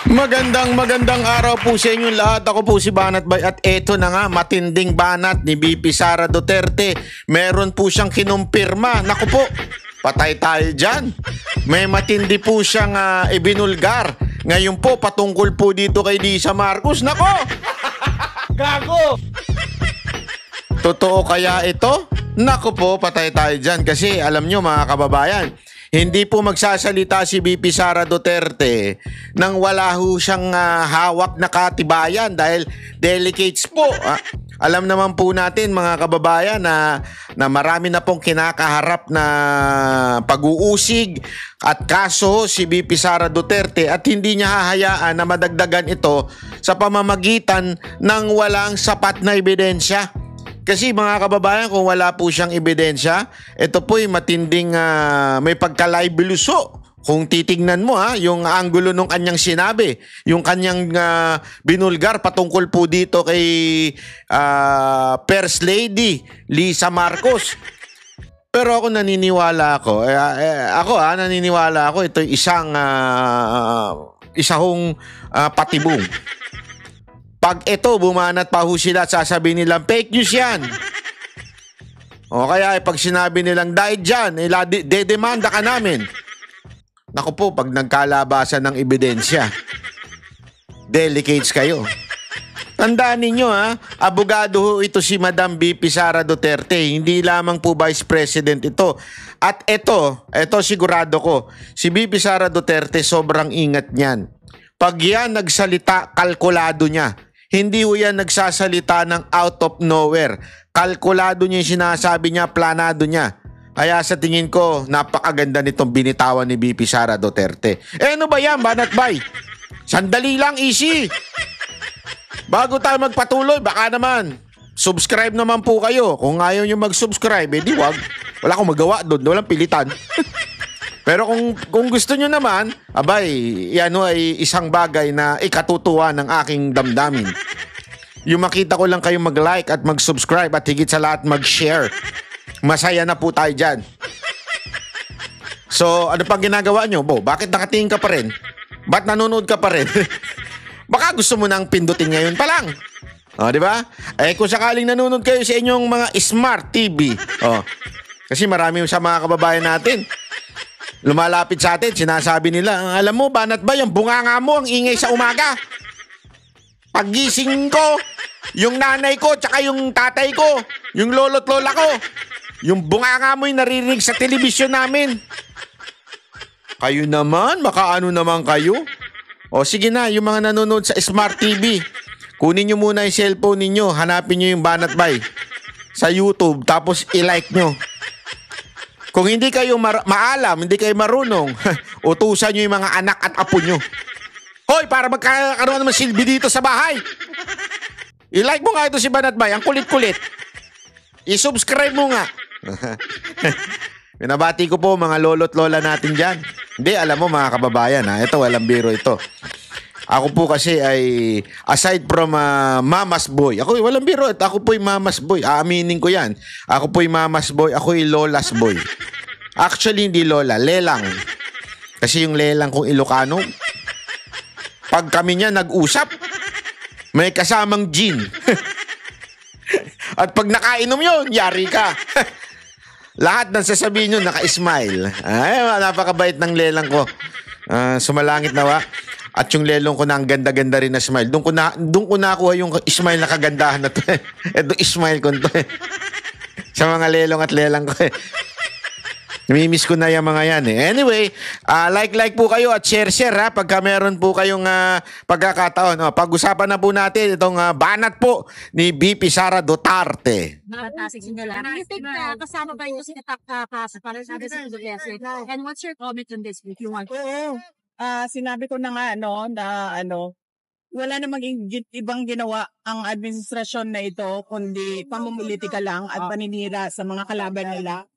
Magandang araw po sa inyo lahat. Ako po si Banat Bay at eto na nga, matinding banat ni BP Sara Duterte. Meron po siyang kinumpirma. Naku po, patay tayo dyan. May matindi po siyang ibinulgar. Ngayon po, patungkol po dito kay Lisa Marcos. Nako! Gago! Totoo kaya ito? Naku po, patay tayo dyan. Kasi alam nyo mga kababayan, hindi po magsasalita si BP Sara Duterte nang wala ho siyang hawak na katibayan dahil delicates po. Alam naman po natin mga kababayan na marami na pong kinakaharap na pag-uusig at kaso si BP Sara Duterte at hindi niya hahayaan na madagdagan ito sa pamamagitan ng walang sapat na ebidensya. Kasi mga kababayan, kung wala po siyang ebidensya, ito po'y matinding may pagkalaibiluso. Kung titignan mo yung anggulo ng kanyang sinabi, yung kanyang binulgar patungkol po dito kay First Lady Lisa Marcos. Pero ako naniniwala ako, naniniwala ako ito isang patibong. Pag ito, bumanat pa ho sila at sasabihin nilang fake news yan. O kaya pag sinabi nilang dahil dyan, dedemanda ka namin. Naku po, pag nagkalabasan ng ebidensya, delicates kayo. Tandaan ninyo abogado ho ito si Madam BP Sara Duterte. Hindi lamang po Vice President ito. At ito sigurado ko, si BP Sara Duterte sobrang ingat niyan. Pag yan nagsalita, kalkulado niya. Hindi ho yan nagsasalita ng out of nowhere. Kalkulado niya yung sinasabi niya, planado niya. Kaya sa tingin ko, napakaganda nitong binitawan ni BP Sara Duterte. Ano ba yan, Banat Bay? Sandali lang, easy. Bago tayo magpatuloy, baka naman, subscribe naman po kayo. Kung ayaw nyo mag-subscribe, di wag. Wala akong magawa doon, walang pilitan. Pero kung gusto nyo naman, yan ay isang bagay na ikatutuwa ng aking damdamin. Yung makita ko lang kayong mag-like at mag-subscribe at higit sa lahat mag-share. Masaya na po tayo dyan. So, ano pang ginagawa nyo? Bakit nakatingin ka pa rin? Ba't nanonood ka pa rin? Baka gusto mo nang pindutin ngayon pa lang. Di ba? Kung sakaling nanonood kayo sa inyong mga smart TV. Kasi marami sa mga kababayan natin. Lumalapit sa atin, sinasabi nila, alam mo, Banat ba, yung bunganga mo ang ingay sa umaga. Paggising ko, yung nanay ko, tsaka yung tatay ko, yung lolo't lola ko, yung bunganga mo yung naririnig sa telebisyon namin. Kayo naman, makaano naman kayo? O sige na, yung mga nanonood sa Smart TV, kunin nyo muna yung cellphone ninyo, hanapin nyo yung Banat Bay sa YouTube, tapos i-like nyo. Kung hindi kayo maalam, hindi kayo marunong, utusan nyo yung mga anak at apo nyo. Hoy, para magkakaroon naman silbi dito sa bahay. I-like mo nga ito si Banat Bay, ang kulit-kulit. I-subscribe mo nga. Binabati ko po mga lolo't lola natin dyan. Hindi, alam mo mga kababayan, ito walang biro ito. Ako po kasi ay, aside from mama's boy, ako walang biro, ako po'y mama's boy. Aaminin ko yan. Ako po'y mama's boy, ako'y lola's boy. Actually, hindi lola, lelang. Kasi yung lelang kong Ilocano, pag kami niya nag-usap, may kasamang gin. At pag nakainom yun, yari ka. Lahat ng sasabihin nyo, naka-smile. Napakabait ng lelang ko. Sumalangit nawa. At yung lelong ko na ang ganda-ganda rin na smile. Doon ko nakuha yung smile na kagandahan na to. Ito smile ko to. Sa mga lelong at lelang ko. Namimiss ko na yung mga yan Anyway, like po kayo at share pagka meron po kayong pagkakataon. Pag-usapan na po natin itong banat po ni BP Sara Duterte. Kasama ba yung sinatak sa para sabi sa Duterte? And what's your comment on this if you want? Sinabi ko na nga wala namang ibang ginawa ang administrasyon na ito kundi pamumulitika lang at paninira sa mga kalaban nila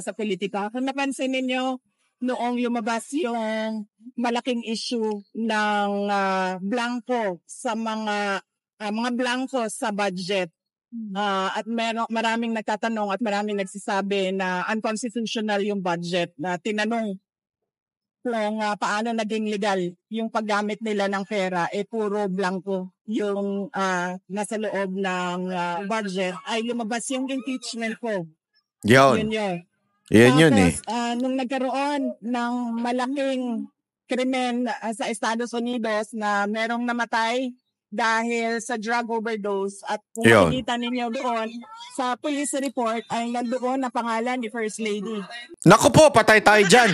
sa politika. Kung napansin ninyo, noong lumabas yung malaking issue ng blanco sa mga blanco sa budget, at maraming nagtatanong at maraming nagsasabi na unconstitutional yung budget na tinanong kung paano naging legal yung paggamit nila ng pera, puro blanco yung nasa loob ng budget, ay lumabas yung impeachment ko. Yun. Yun. Yun eh. Tapos, nung nagkaroon ng malaking krimen sa Estados Unidos na merong namatay dahil sa drug overdose, at kung Yun. makikita ninyo doon sa police report ay nandoon na pangalan ni First Lady. Naku po, patay tayo dyan.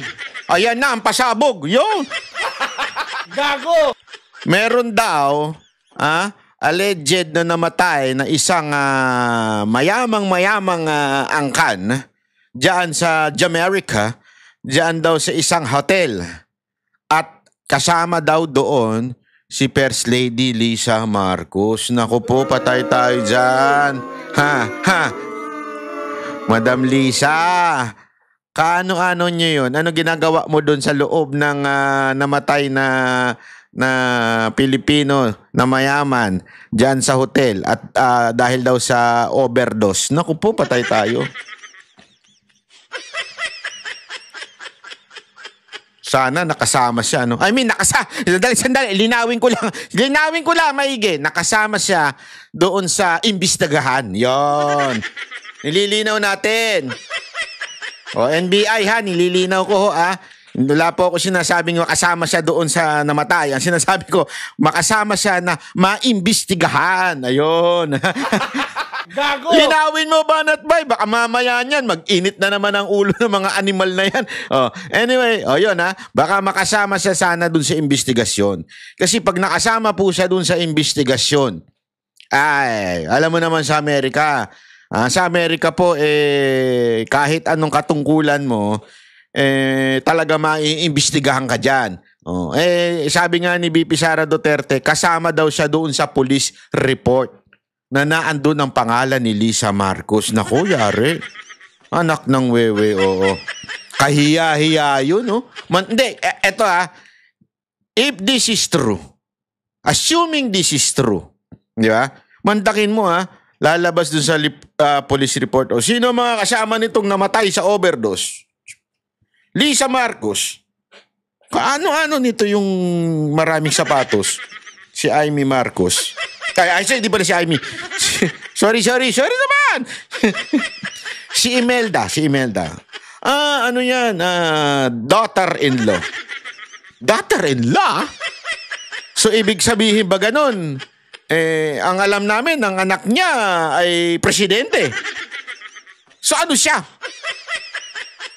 Ayan na, ang pasabog. Yun. Gago! Meron daw, alleged na namatay na isang mayamang angkan diyan sa Jamaica, diyan daw sa isang hotel. At kasama daw doon si First Lady Lisa Marcos. Naku po, patay tayo dyan. Madam Lisa, kaano-ano nyo yun? Ano ginagawa mo doon sa loob ng namatay na Pilipino na mayaman dyan sa hotel at dahil daw sa overdose? Naku po, patay tayo. Sana nakasama siya, no? I mean, sandali, linawin ko lang, maigi. Nakasama siya doon sa imbestigahan. Yon. Nililinaw natin. O, NBI ha, nililinaw ko ha. Wala po ako sinasabing makasama siya doon sa namatay. Ang sinasabi ko, makasama siya na maimbestigahan. Ayun. Gago! Linawin mo, Banat Bay. Baka mamaya niyan, mag-init na naman ang ulo ng mga animal na yan. Anyway, yun ha. Baka makasama siya sana doon sa investigasyon. Kasi pag nakasama po siya doon sa investigasyon, ay, alam mo naman sa Amerika, sa Amerika po, kahit anong katungkulan mo, talaga maiimbestigahan ka dyan. Sabi nga ni VP Sara Duterte, kasama daw siya doon sa police report na naandun ang pangalan ni Lisa Marcos. Naku, yari. Anak ng wewe, oo. Kahiya-hiya yun, no? Hindi, eto if this is true, assuming this is true, di ba? Mantakin mo, lalabas dun sa police report, sino mga kasama nitong namatay sa overdose? Lisa Marcos. Kaano-ano nito yung maraming sapatos? Si Amy Marcos. Ay, di pala si Amy. Sorry naman. Si Imelda. Ano yan? Daughter-in-law. Daughter-in-law? So, ibig sabihin ba ganun? Ang alam namin, ang anak niya ay presidente. So, ano siya?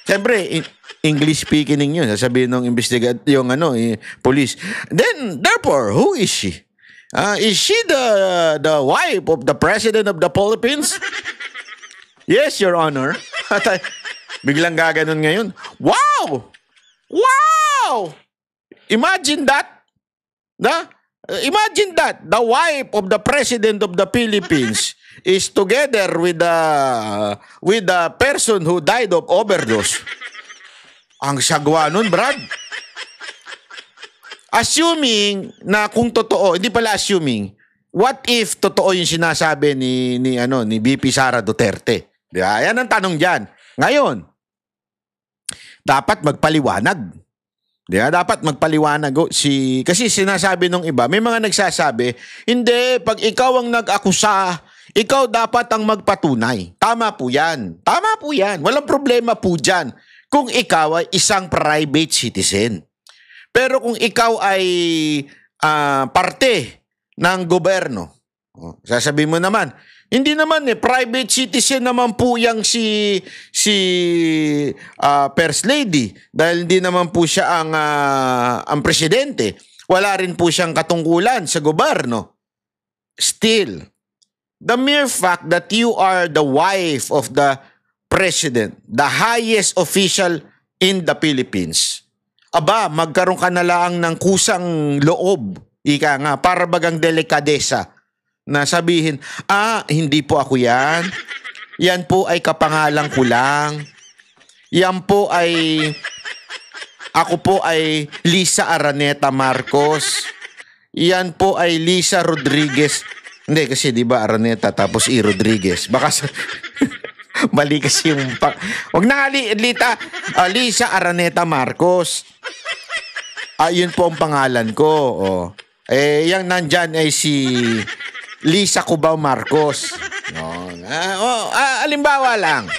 Siyempre, English speaking yun. Sasabihin ng yung police. Then, therefore, who is she? Is she the wife of the President of the Philippines? Yes, Your Honor. Biglang gaganon ngayon. Wow! Imagine that. Imagine that. The wife of the President of the Philippines is together with the person who died of overdose. Ang sagwa nun, Brad. Assuming na kung totoo, hindi pala assuming, what if totoo yung sinasabi ni VP Sara Duterte? Diba? Yan ang tanong diyan. Ngayon, dapat magpaliwanag. Diba? Dapat magpaliwanag kasi sinasabi nung iba, may mga nagsasabi, hindi, pag ikaw ang nag-akusa, ikaw dapat ang magpatunay. Tama po yan. Walang problema po diyan kung ikaw ay isang private citizen. Pero kung ikaw ay parte ng gobyerno, sasabihin mo naman, hindi naman private citizen naman po yang si First Lady dahil hindi naman po siya ang presidente. Wala rin po siyang katungkulan sa gobyerno. Still, the mere fact that you are the wife of the president, the highest official in the Philippines, magkaroon ka na lang ng kusang loob, ika nga, para bagang delikadesa, na sabihin, hindi po ako yan. Yan po ay kapangalan ko lang. Yan po ako po ay Lisa Araneta Marcos. Yan po ay Lisa Rodriguez. Hindi, kasi di ba Araneta tapos Rodriguez. Mali kasi yung... Huwag na nga, Lisa Araneta Marcos. Yun po ang pangalan ko. Oh. Yang nandyan ay si Lisa Cubao Marcos. Yun. Alimbawa lang.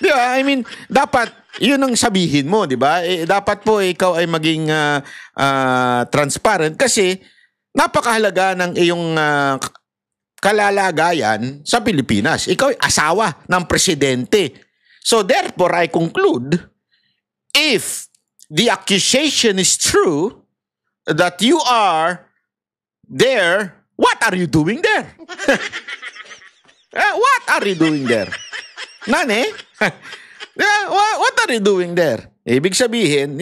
Di ba? I mean, dapat, yun ang sabihin mo, di ba? Dapat po ikaw ay maging transparent kasi napakahalaga ng iyong kalalagayan sa Pilipinas. Ikaw ay asawa ng presidente. So therefore, I conclude, if the accusation is true that you are there, what are you doing there? What are you doing there? Nane? What are you doing there? Ibig sabihin,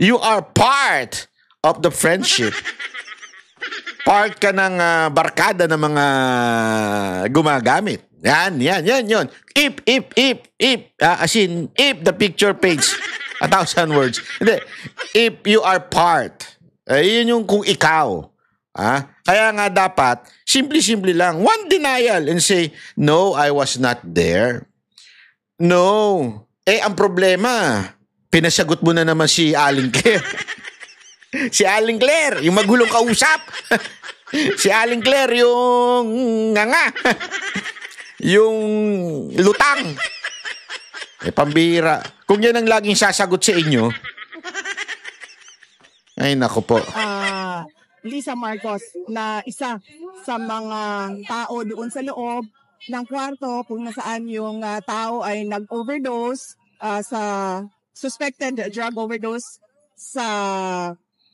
you are part of the friendship. Part ka ng barkada ng mga gumagamit. Yan. If. As in, if the picture page, 1,000 words. Hindi. If you are part. Yun yung kung ikaw. Kaya nga dapat, simple lang. One denial and say, no, I was not there. No. Ang problema, pinasagot mo na naman si Aling Claire. Si Aling Claire, yung magulong kausap. Si Aling Claire, yung nga. Yung lutang. Pambira. Kung yan ang laging sasagot sa inyo, ay nako po. Lisa Marcos na isa sa mga tao doon sa loob ng kwarto kung nasaan yung tao ay nag-overdose sa suspected drug overdose sa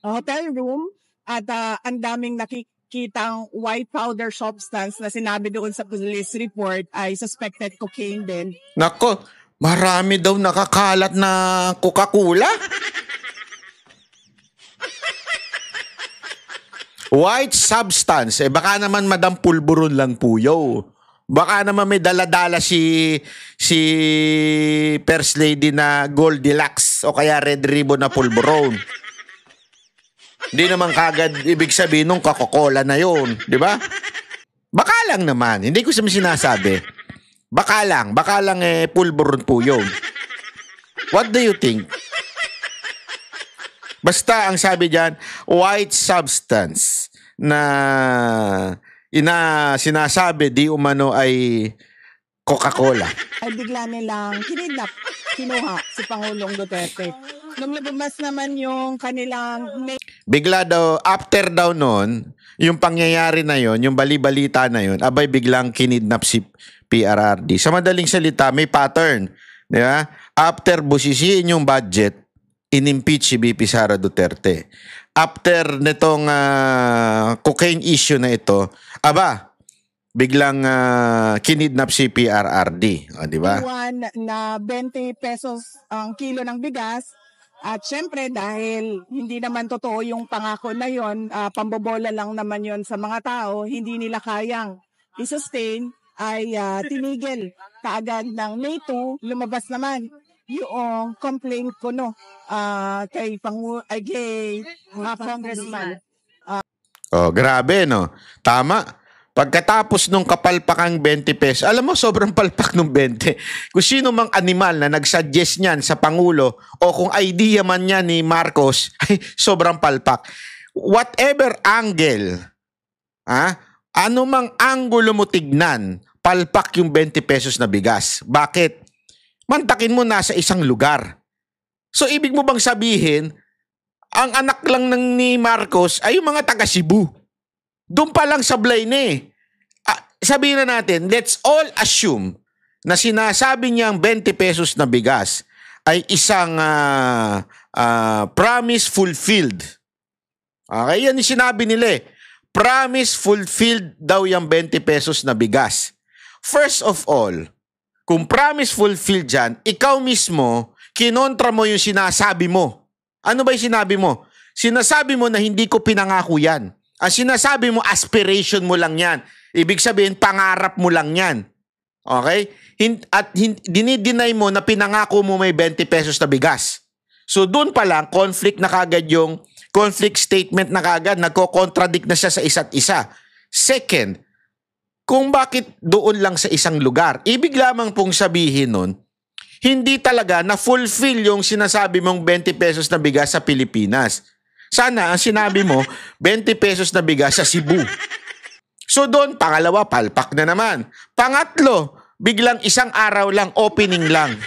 hotel room at ang daming nakikitang white powder substance na sinabi doon sa police report ay suspected cocaine din. Nako, marami daw nakakalat na Coca-Cola. White substance. Baka naman Madam Pulburon lang po yo. Baka naman may dala-dala si First Lady na Goldilocks o kaya Red Ribbon na Pulburon. Hindi naman kagad ibig sabihin nung Coca-Cola na yun. Di ba? Baka lang naman. Hindi ko sinasabi. Baka lang Pulburon po yun. What do you think? Basta ang sabi diyan, white substance na sinasabi di umano ay Coca-Cola. Ay bigla nilang kinuha si Pangulong Duterte. Nung lumabas naman yung kanilang bigla daw, after daw nun, yung pangyayari na yon, yung bali-balita na yon, abay biglang kinidnap si PRRD. Sa madaling salita, may pattern. Di ba? After busisiin yung budget, in-impeach si BP Sara Duterte. After nitong cocaine issue na ito, biglang kinidnap si PRRD. Di ba? Na 20 pesos ang kilo ng bigas. At syempre dahil hindi naman totoo yung pangako na yon, pambobola lang naman yon sa mga tao, hindi nila kayang i-sustain, ay tinigil kaagad ng May 2, lumabas naman yung complaint ko kay mga congressman. Grabe no. Tama. Pagkatapos nung kapalpakang 20 pesos, alam mo sobrang palpak nung 20. Kung sino mang animal na nagsuggest niyan sa Pangulo o kung idea man niya ni Marcos, ay sobrang palpak. Whatever angle, ano mang anggulo mo tignan, palpak yung 20 pesos na bigas. Bakit? Mantakin mo nasa isang lugar. So, ibig mo bang sabihin, ang anak lang ni Marcos ay yung mga taga Cebu. Doon pa lang sablay na sabihin na natin, let's all assume na sinasabi niyang 20 pesos na bigas ay isang promise fulfilled. Okay, yan yung sinabi nila Promise fulfilled daw yung 20 pesos na bigas. First of all, kung promise fulfilled dyan, ikaw mismo, kinontra mo yung sinasabi mo. Ano ba yung sinabi mo? Sinasabi mo na hindi ko pinangako yan. Ang sinasabi mo, aspiration mo lang yan. Ibig sabihin, pangarap mo lang yan. Okay? At dinideny mo na pinangako mo may 20 pesos na bigas. So doon pa lang, conflict na kagad yung conflict statement na kagad, nagko-contradict na siya sa isa't isa. Second, kung bakit doon lang sa isang lugar. Ibig lamang pong sabihin nun, hindi talaga na-fulfill yung sinasabi mong 20 pesos na bigas sa Pilipinas. Sana ang sinabi mo, 20 pesos na bigas sa Cebu. So doon, pangalawa, palpak na naman. Pangatlo, biglang isang araw lang, opening lang.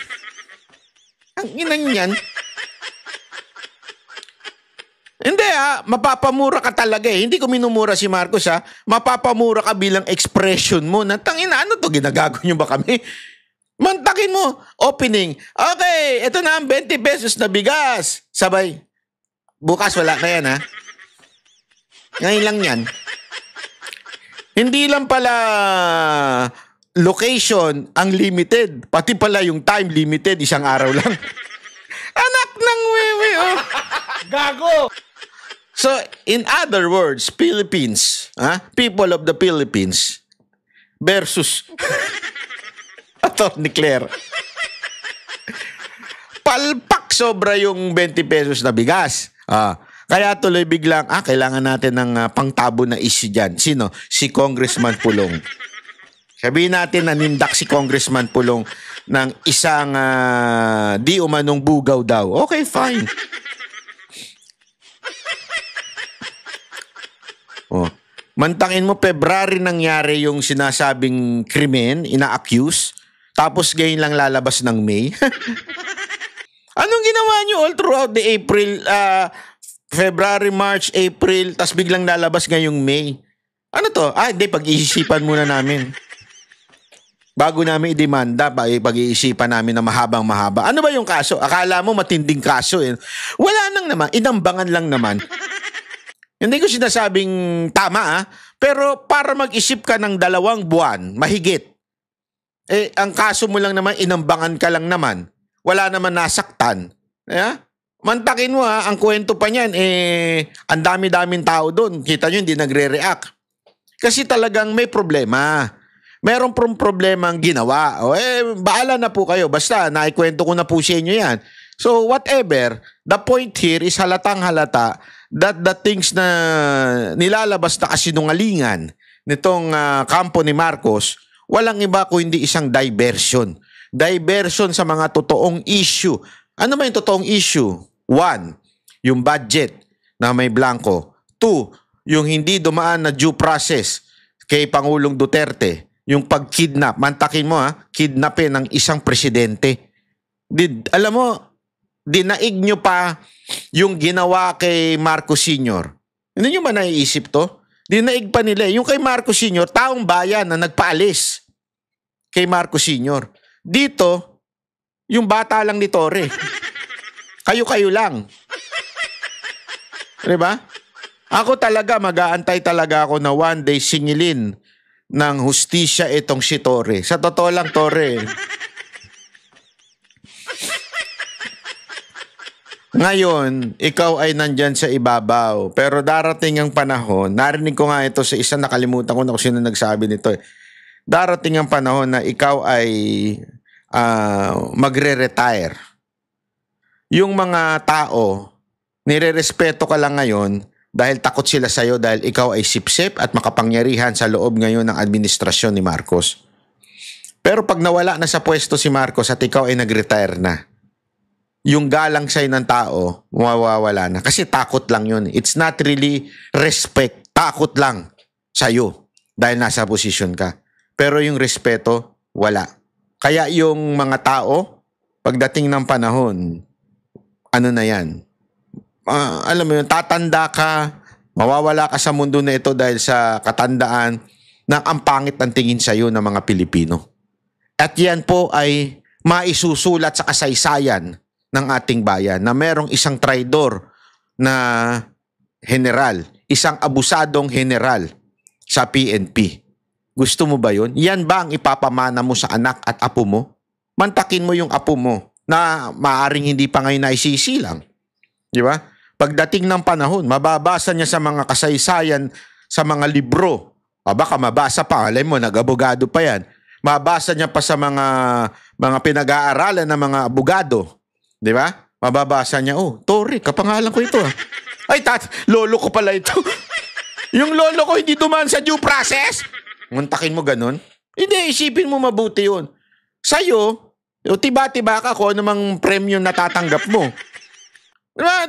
Ang inang yan. Hindi mapapamura ka talaga eh. Hindi ko minumura si Marcos Mapapamura ka bilang expression mo na tangina, ano to, ginagago nyo ba kami? Mantakin mo, opening. Okay, ito na ang 20 pesos na bigas. Sabay. Bukas wala na yan Ngayon lang yan. Hindi lang pala location ang limited. Pati pala yung time limited, isang araw lang. Anak ng wewe Gago! So, in other words, Philippines, people of the Philippines versus Atty. Claire. Palpak sobra yung 20 pesos na bigas. Kaya tuloy biglang, kailangan natin ng pangtabo na issue dyan. Sino? Si Congressman Pulong. Sabihin natin na nindak si Congressman Pulong ng isang di umanong bugaw daw. Okay, fine. Mantangin mo, February nangyari yung sinasabing krimen, ina-accuse, tapos ngayon lang lalabas ng May. Anong ginawa nyo all throughout the April, February, March, April, tapos biglang lalabas ngayong May? Ano to? Hindi, pag-iisipan muna namin. Bago namin i-demanda, pag-iisipan namin na mahabang-mahaba. Ano ba yung kaso? Akala mo matinding kaso eh. Wala nang naman, inambangan lang naman. Hindi ko sinasabing tama pero para mag-isip ka ng 2 buwan, mahigit. Ang kaso mo lang naman, inambangan ka lang naman. Wala naman nasaktan. Mantakin mo ang kwento pa niyan, ang dami-daming tao doon. Kita nyo, hindi nagre-react. Kasi talagang may problema. Meron problema ang ginawa. Baala na po kayo. Basta, naikwento ko na po sa inyo yan. So, whatever, the point here is halatang halata that the things na nilalabas na kasinungalingan nitong kampo ni Marcos, walang iba kung hindi isang diversion. Diversion sa mga totoong issue. Ano ba yung totoong issue? 1, yung budget na may blanco. 2, yung hindi dumaan na due process kay Pangulong Duterte. Yung pag-kidnap. Mantakin mo kidnapin ng isang presidente. Alam mo, dinaig nyo pa yung ginawa kay Marcos Sr. Hindi nyo ba naiisip to? Dinaig pa nila. Yung kay Marcos Sr., taong bayan na nagpaalis kay Marcos Sr. Dito, yung bata lang ni Torre. Kayo-kayo lang. Diba? Ako talaga, mag-aantay talaga ako na one day singilin ng hustisya itong si Torre. Sa totoo lang, Torre. Ngayon, ikaw ay nandyan sa ibabaw. Pero darating ang panahon, narinig ko nga ito sa isa, nakalimutan ko na kung sino nagsabi nito. Darating ang panahon na ikaw ay magre-retire. Yung mga tao, nire-respeto ka lang ngayon dahil takot sila sa'yo dahil ikaw ay sipsip at makapangyarihan sa loob ngayon ng administrasyon ni Marcos. Pero pag nawala na sa pwesto si Marcos at ikaw ay nag-retire na, yung galang sa'yo ng tao, mawawala na. Kasi takot lang yun. It's not really respect. Takot lang sa'yo dahil nasa posisyon ka. Pero yung respeto, wala. Kaya yung mga tao, pagdating ng panahon, ano na yan? Alam mo yun, tatanda ka, mawawala ka sa mundo na ito dahil sa katandaan na ang pangit ang tingin sa'yo ng mga Pilipino. At yan po ay maisusulat sa kasaysayan ng ating bayan na merong isang traidor na general, isang abusadong general sa PNP. Gusto mo ba yun? Yan ba ang ipapamana mo sa anak at apo mo? Mantakin mo yung apo mo na maaring hindi pa ngayon naisisilang. Di ba? Pagdating ng panahon, mababasa niya sa mga kasaysayan, sa mga libro. Baka mabasa pa, alam mo, nag-abogado pa yan. Mababasa niya pa sa mga pinag-aaralan ng mga abogado. Di ba? Mababasa niya, Torre, kapangalan ko ito. Ay, lolo ko pala ito. Yung lolo ko hindi dumaan sa due process. Muntakin mo ganun? Hindi, isipin mo mabuti yun. Sa'yo, tiba-tiba ka kung anumang premyo natatanggap mo.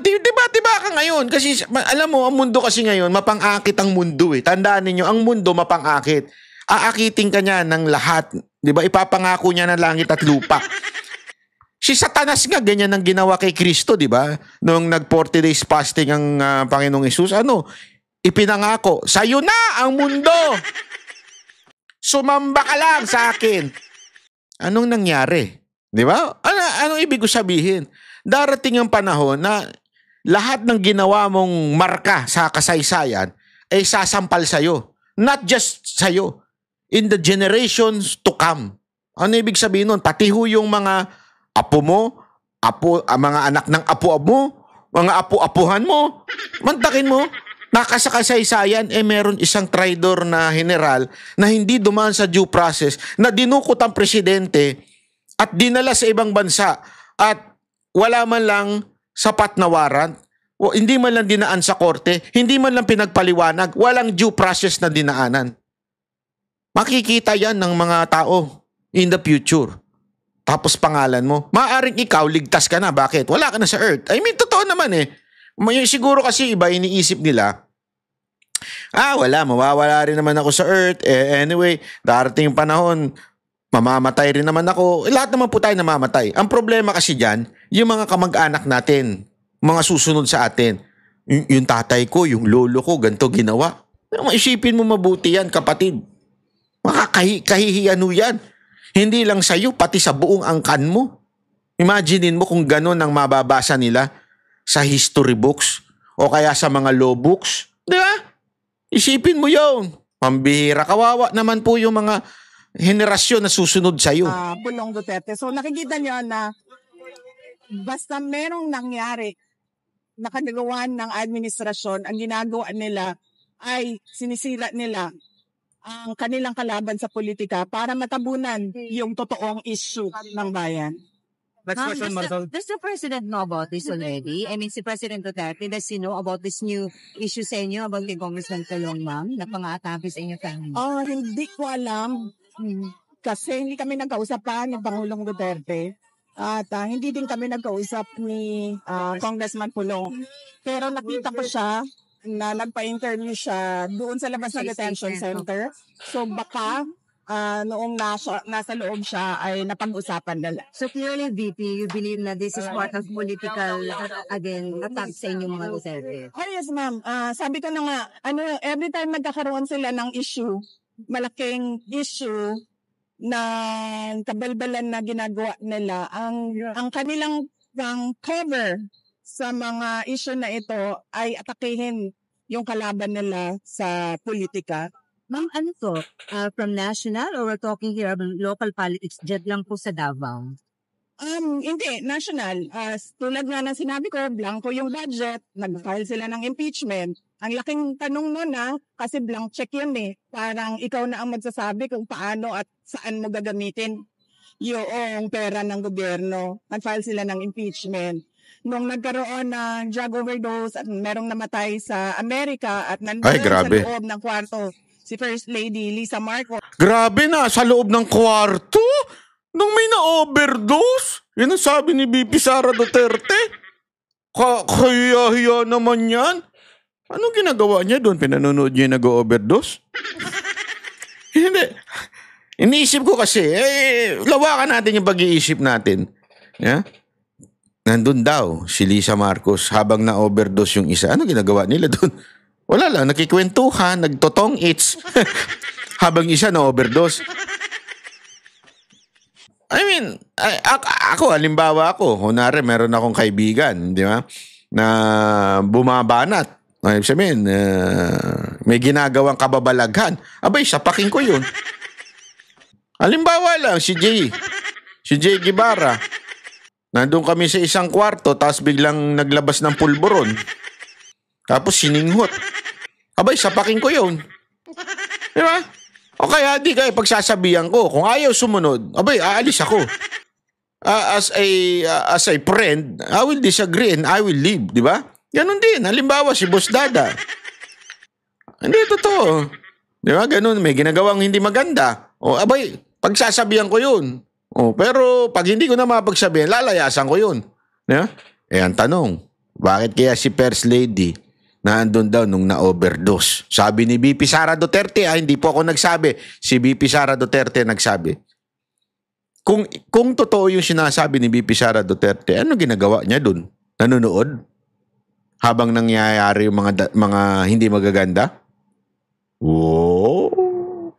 Diba ka ngayon? Kasi alam mo, ang mundo kasi ngayon, mapang-akit ang mundo eh. Tandaan ninyo, ang mundo mapang-akit. Aakitin ka niya ng lahat. Diba? Ipapangako niya ng langit at lupa. Si Satanas nga, ganyan ang ginawa kay Kristo, diba? Noong nag-40 days fasting ang Panginoong Hesus, ipinangako, sa'yo na ang mundo! Sumamba ka lang sa akin. Anong nangyari? Di ba? Anong ibig ko sabihin? Darating ang panahon na lahat ng ginawa mong marka sa kasaysayan ay sasampal sa'yo. Not just sa'yo. In the generations to come. Ano ibig sabihin nun? Pati ho yung mga apo mo, mga anak ng apo mo, mga apo-apuhan mo, mantakin mo, nakasakasaysayan, meron isang traidor na general na hindi dumaan sa due process, na dinukot ang presidente at dinala sa ibang bansa at wala man lang sapat na warrant, o hindi man lang dinaan sa korte, hindi man lang pinagpaliwanag, walang due process na dinaanan. Makikita yan ng mga tao in the future. Tapos pangalan mo, maaaring ikaw, ligtas ka na. Bakit? Wala ka na sa earth. I mean, totoo naman eh. Siguro kasi iba, iniisip nila, mawawala rin naman ako sa earth. Anyway, darating yung panahon, mamamatay rin naman ako. Lahat naman po tayo namamatay. Ang problema kasi dyan, yung mga kamag-anak natin, mga susunod sa atin. Yung tatay ko, yung lolo ko, ganito ginawa. Isipin mo mabuti yan, kapatid. Makakahihiyan yan. Hindi lang sa'yo, pati sa buong angkan mo. Imaginein mo kung gano'n ang mababasa nila sa history books o kaya sa mga law books. Di ba? Isipin mo yun. Pambihira, kawawa naman po yung mga henerasyon na susunod sa'yo. Pulong Duterte. So nakikita niyo na basta merong nangyari na kanagawan ng administrasyon, ang ginagawa nila ay sinisira nila ang kanilang kalaban sa politika para matabunan yung totoong issue ng bayan. Does the president know about this already? I mean, si President Duterte, does he know about this new issue sa inyo about kay Congressman Talong, ma'am, na pang-aatake sa inyo family? Hindi ko alam. Kasi hindi kami nagkausap pa ni Pangulong Duterte. At hindi din kami nagkausap ni Congressman Pulong. Pero nakita ko siya na nagpa-interview siya doon sa labas ng detention center. So baka noong nasa loob siya ay napag-usapan nila. So clearly, VP, you believe na this is part of political, attack sa inyong mga Duterte? Oh yes, ma'am. Sabi ko na nga, every time nagkakaroon sila ng issue, malaking issue na kabalbalan na ginagawa nila, ang kanilang cover sa mga issue na ito ay atakihin yung kalaban nila sa politika. Ma'am, ano to? From national or we're talking here about local politics, dyan lang po sa Davao? Hindi, national. Tulad nga na sinabi ko, blanco yung budget, nag-file sila ng impeachment. Ang laking tanong nun kasi blank check yun eh. Parang ikaw na ang magsasabi kung paano at saan mo gagamitin yung pera ng gobyerno. Nag-file sila ng impeachment. Nung nagkaroon ng drug overdose at merong namatay sa Amerika at nandun sa loob ng kwarto si First Lady Lisa Marcos. Grabe na, sa loob ng kwarto? Nung may na-overdose? Yan ang sabi ni BP Sara Duterte. Kaya naman yan. Anong ginagawa niya doon? Pinanonood niya yung nag-overdose? Hindi. Iniisip ko kasi, lawakan natin yung pag-iisip natin. Yeah? Nandun daw si Lisa Marcos habang na-overdose yung isa. Ano ginagawa nila doon? Wala lang, nakikwentuhan, nagtotong its habang isa na-overdose. I mean, halimbawa ako, kunwari meron akong kaibigan, di ba, na bumabanat. Ibig sabihin, may ginagawang kababalaghan. Abay, sapakin ko yun. Halimbawa lang, si Jay Guevara. Nandun kami sa isang kwarto, tapos biglang naglabas ng pulburon. Tapos sininghot. Abay, sapakin ko yun. Di ba? O kaya di kayo pagsasabihan ko, kung ayaw sumunod, abay, aalis ako. As a friend, I will disagree and I will leave, di ba? Ganun din. Halimbawa, si Boss Dada. Hindi, totoo. Di ba? Ganun, may ginagawang hindi maganda. O, abay, pagsasabihan ko yun. O, pero pag hindi ko na mapagsabihan, lalayasan ko yun. Di ba? Eh, ang tanong, bakit kaya si First Lady naandun daw nung na-overdose? Sabi ni VP Sara Duterte, hindi po ako nagsabi. Si VP Sara Duterte nagsabi. Kung totoo yung sinasabi ni VP Sara Duterte, ano ginagawa niya dun? Nanonood? Habang nangyayari yung mga hindi magaganda? Wow!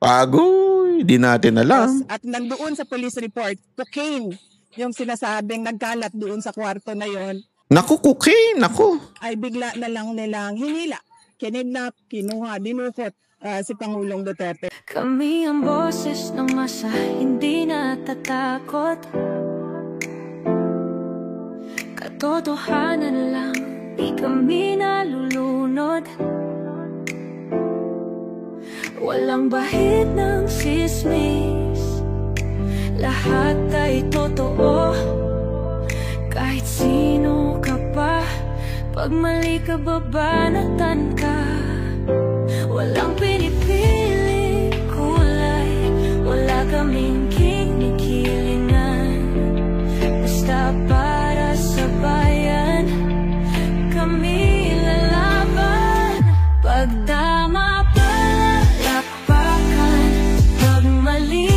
Pagoy! Di natin alam. At nandoon sa police report, cocaine yung sinasabing nagkalat doon sa kwarto na yon. Naku, cocaine! Naku! Ay bigla na lang nilang hinila, kinidnap, kinuha, dinukot si Pangulong Duterte. Kami ang boses ng masa, hindi natatakot. Katotohanan lang, di kami nalulunod. Walang bahid ng sismis, lahat ay totoo. Kahit sino ka pa, pag mali ka babanatan ka. Walang pinipiling kulay, wala kaming kinikilingan. Basta para sa bayan, kami lalaban. Pag tama palakpakan, pag mali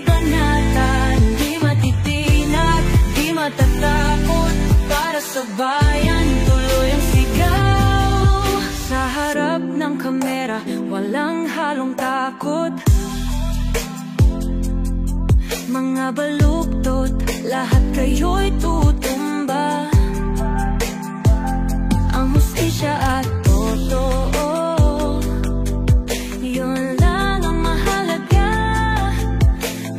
banatan. Di matitinag, di matatakot, para sa bayan tuloy ang sigaw. Sa harap ng kamera, walang halong takot. Mga baluktot, lahat kayo'y tutumba. Ang hustisya at totoo, yun lang ang mahalaga.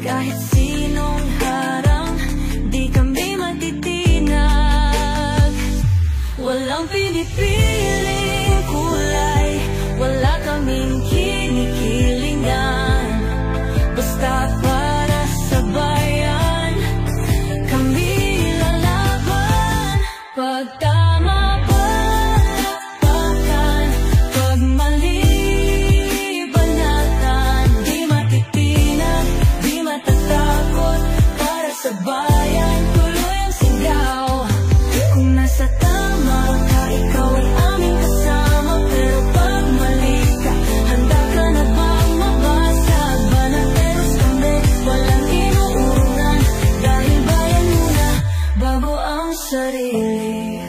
Kahit sinong harang, di kami matitinag. Walang pinipiling kulay, wala kaming kinikilingan. Basta para sa bayan, kami lalaban. Pag tama palakpakan, pag mali banatan. Di matitinag, di matatakot, para sa bayan tuloy ang sigaw. Kung nasa tama ka, ikaw ay aming kasama. Pero pag mali ka, handa ka na bang mabasag? Banateros kami, walang inuurungan. Dahil bayan muna, bago ang sarili.